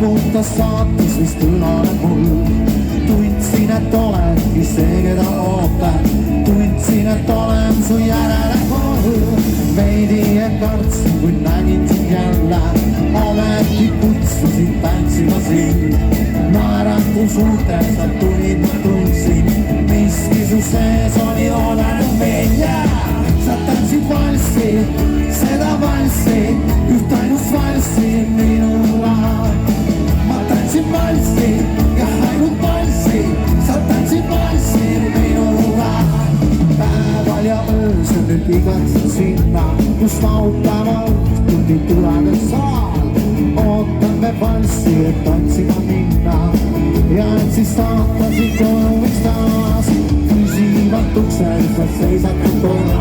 Mutta saatis vist üllanen mul. Tundsin, et olengi see, keda ootan. Tundsin, et olen su järele kohu. Veidi kartsin, kui nägin sind jälle. Ometi kutsusid tantsima sind. Naeratu suurtes nad tulid, ma tundsin. Miski su sees oli olenud välja. Sa tantsid valssi, seda valssi. Üht ainus valssi minule. Ma tantsin valssi ja ainult valssi. Sa tantsid valssi minule. Päeval ja öösel nüüd igatsen sinna, kus nautavad tundi tulevad saal. Ootan me valssi, et tantsima minna. Ja et siis tahtlasid koju võiks taas. Küsivad uksel, sa seisad kui koju.